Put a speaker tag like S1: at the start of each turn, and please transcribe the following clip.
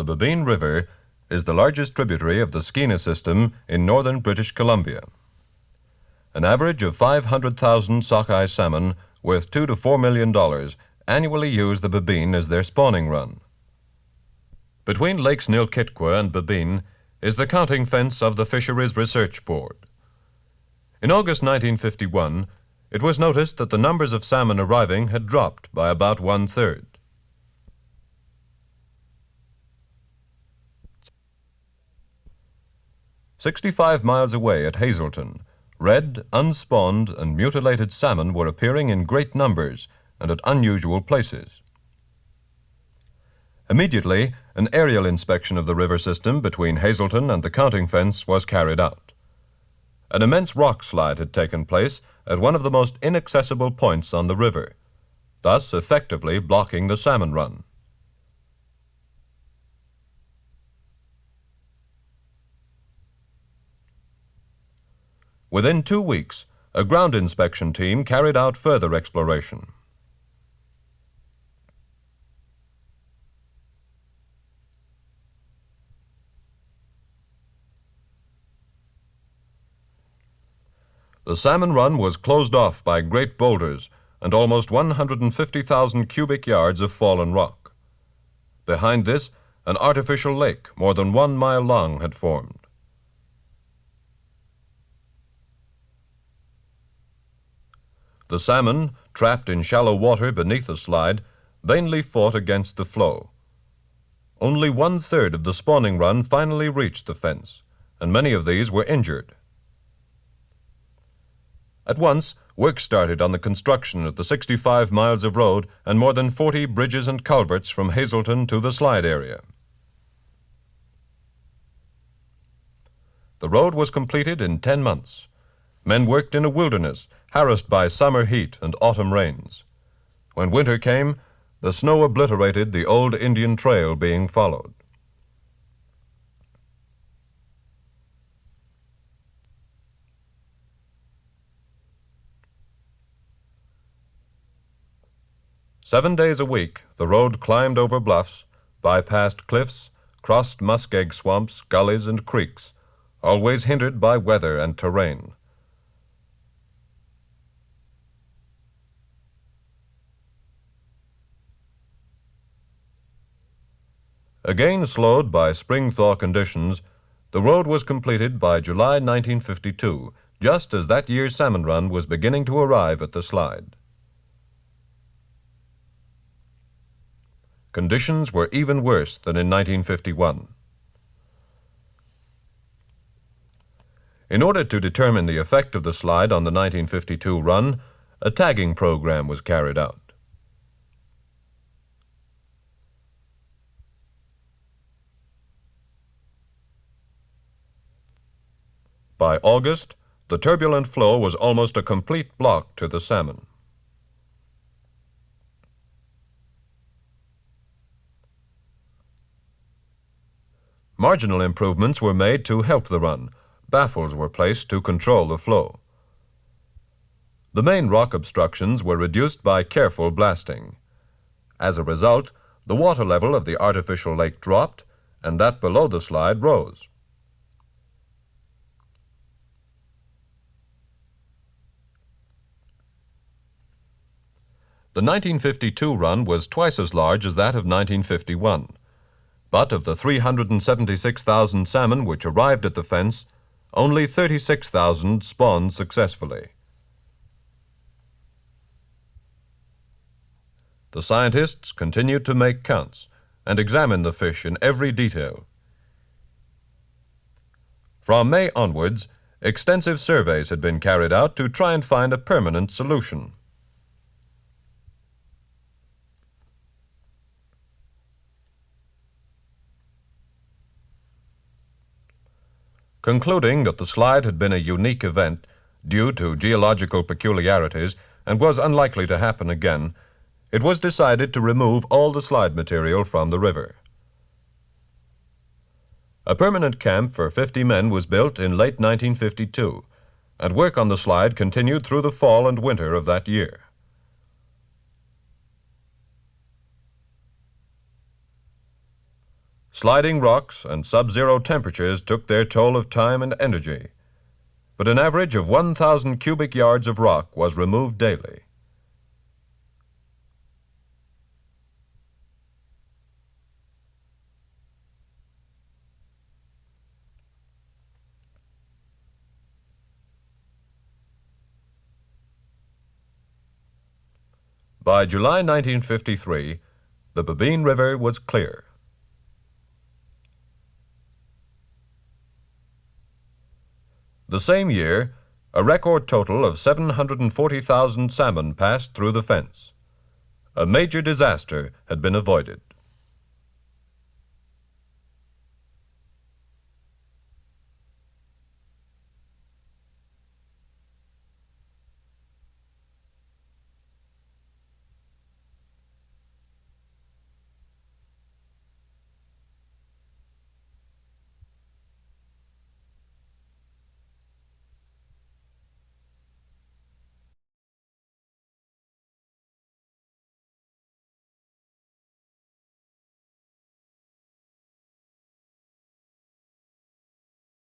S1: The Babine River is the largest tributary of the Skeena system in northern British Columbia. An average of 500,000 sockeye salmon worth $2 to $4 million annually use the Babine as their spawning run. Between Lakes Nilkitqua and Babine is the counting fence of the Fisheries Research Board. In August 1951, it was noticed that the numbers of salmon arriving had dropped by about one-third. "65 miles away at Hazelton, red, unspawned, and mutilated salmon were appearing in great numbers and at unusual places. Immediately, an aerial inspection of the river system between Hazelton and the counting fence was carried out. An immense rock slide had taken place at one of the most inaccessible points on the river, thus effectively blocking the salmon run. Within 2 weeks, a ground inspection team carried out further exploration. The salmon run was closed off by great boulders and almost 150,000 cubic yards of fallen rock. Behind this, an artificial lake more than 1 mile long had formed. The salmon, trapped in shallow water beneath the slide, vainly fought against the flow. Only one-third of the spawning run finally reached the fence, and many of these were injured. At once, work started on the construction of the 65 miles of road and more than 40 bridges and culverts from Hazelton to the slide area. The road was completed in 10 months. Men worked in a wilderness, harassed by summer heat and autumn rains. When winter came, the snow obliterated the old Indian trail being followed. Seven days a week, the road climbed over bluffs, bypassed cliffs, crossed muskeg swamps, gullies, and creeks, always hindered by weather and terrain. Again slowed by spring thaw conditions, the road was completed by July 1952, just as that year's salmon run was beginning to arrive at the slide. Conditions were even worse than in 1951. In order to determine the effect of the slide on the 1952 run, a tagging program was carried out. By August, the turbulent flow was almost a complete block to the salmon. Marginal improvements were made to help the run. Baffles were placed to control the flow. The main rock obstructions were reduced by careful blasting. As a result, the water level of the artificial lake dropped, and that below the slide rose. The 1952 run was twice as large as that of 1951. But of the 376,000 salmon which arrived at the fence, only 36,000 spawned successfully. The scientists continued to make counts and examine the fish in every detail. From May onwards, extensive surveys had been carried out to try and find a permanent solution. Concluding that the slide had been a unique event due to geological peculiarities and was unlikely to happen again, it was decided to remove all the slide material from the river. A permanent camp for 50 men was built in late 1952, and work on the slide continued through the fall and winter of that year. Sliding rocks and sub-zero temperatures took their toll of time and energy, but an average of 1,000 cubic yards of rock was removed daily. By July 1953, the Babine River was clear. The same year, a record total of 740,000 salmon passed through the fence. A major disaster had been avoided.